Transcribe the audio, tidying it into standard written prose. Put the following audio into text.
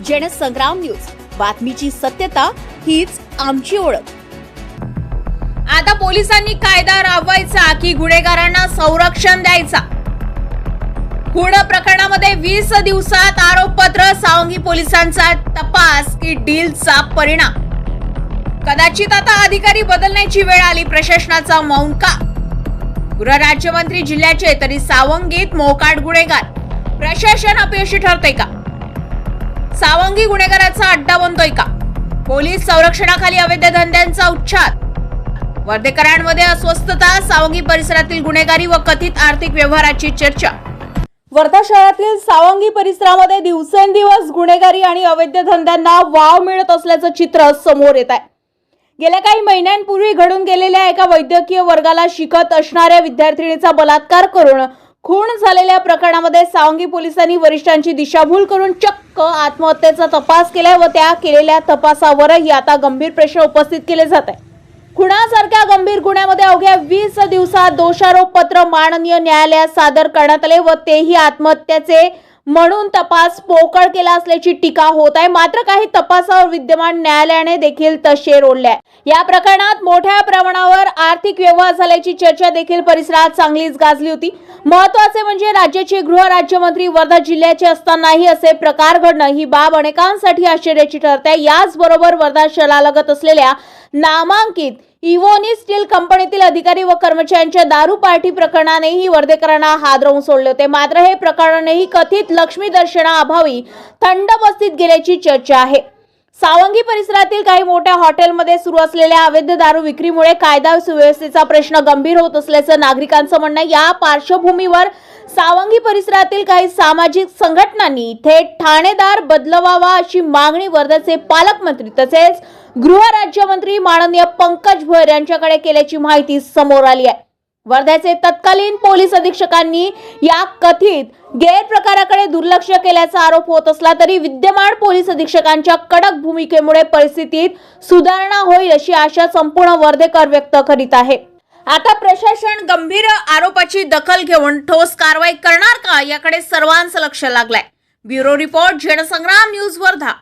Jansangram news, बातमीची सत्यता हीच आमची ओळख। आता पोलिसांनी कायदा राबवायचा की गुन्हेगारांना संरक्षण द्यायचा? खून प्रकरणामध्ये 20 दिवसात आरोपपत्र, सावंगी पोलिसांचा तपास की डीलचा परिणाम? कदाचित आता अधिकारी बदलण्याची वेळ आली, प्रशासनाचा मौन का? गृहराज्यमंत्री जिल्ह्याचे तरी सावंगीत मोकाट गुन्हेगार, प्रशासन अपयशी ठरते का? सावंगी गुन्हेगाराचा अड्डा बनतोय का? पोलीस संरक्षणाखाली अवैध धंद्यांचा उच्छाद, वर्धेकरांमध्ये अस्वस्थता, सावंगी परिसरातील गुन्हेगारी व कथित आर्थिक व्यवहाराची चर्चा। वर्धा शहरातील सावंगी परिसरामध्ये दिवसेंदिवस गुन्हेगारी आणि अवैध धंद्यांना वाव मिळत असल्याचं चित्र समोर येत आहे। गेल्या काही महिन्यांपूर्वी घडून गेलेल्या एका वैद्यकीय वर्गाला शिकत असणाऱ्या विद्यार्थिनीचा बलात्कार करून खून झालेल्या प्रकरणामध्ये सावंगी पोलिसांनी वरिष्ठांची दिशाभूल करून चक्क आत्महत्येचा तपास केलाय व त्या केलेल्या तपासावरही आता गंभीर प्रश्न उपस्थित केले जात आहे। खुनासारख्या गंभीर गुन्ह्यामध्ये अवघ्या 20 दिवसात दोषारोपपत्र माननीय न्यायालयात सादर करण्यात आले व तेही आत्महत्येचे म्हणून तपास पोकळ केला असल्याची टीका होत आहे। मात्र काही तपासावर विद्यमान न्यायालयाने देखील तशेर ओढले आहे। या प्रकरणात मोठ्या प्रमाणावर आर्थिक व्यवहार झाल्याची चर्चा देखील परिसरात चांगलीच गाजली होती। महत्त्वाचे म्हणजे राज्याचे गृहराज्यमंत्री वर्धा जिल्ह्याचे असतानाही असे प्रकार घडणं ही बाब अनेकांसाठी आश्चर्याची ठरते। याचबरोबर वर्धा शहरालगत असलेल्या नामांकित इव्होनी स्टील कंपनीतील अधिकारी व कर्मचाऱ्यांच्या दारू पार्टी प्रकरणानेही वर्धेकरांना हादरवून सोडले होते। मात्र हे प्रकरणही कथित लक्ष्मी दर्शनाअभावी थंड बस्तीत गेल्याची चर्चा आहे। सावंगी परिसरातील काही मोठ्या हॉटेलमध्ये सुरू असलेल्या अवैध दारू विक्रीमुळे कायदा सुव्यवस्थेचा प्रश्न गंभीर होत असल्याचं नागरिकांचं म्हणणं आहे। या पार्श्वभूमीवर सावंगी परिसरातील काही सामाजिक संघटनांनी थेट ठाणेदार बदलवावा अशी मागणी वर्धेचे पालकमंत्री तसेच गृहराज्यमंत्री माननीय पंकज भोयर यांच्याकडे केल्याची माहिती समोर आली आहे। वर्ध्याचे तत्कालीन पोलीस अधीक्षकांनी या कथित गैरप्रकाराकडे दुर्लक्ष केल्याचा आरोप होत असला तरी विद्यमान पोलीस अधीक्षकांच्या कडक भूमिकेमुळे परिस्थितीत सुधारणा होईल अशी आशा संपूर्ण वर्धेकर व्यक्त करीत आहे। आता प्रशासन गंभीर आरोपाची दखल घेऊन ठोस कारवाई करणार का, याकडे सर्वांचं लक्ष लागलंय। Bureau report, Jansangram news, Wardha.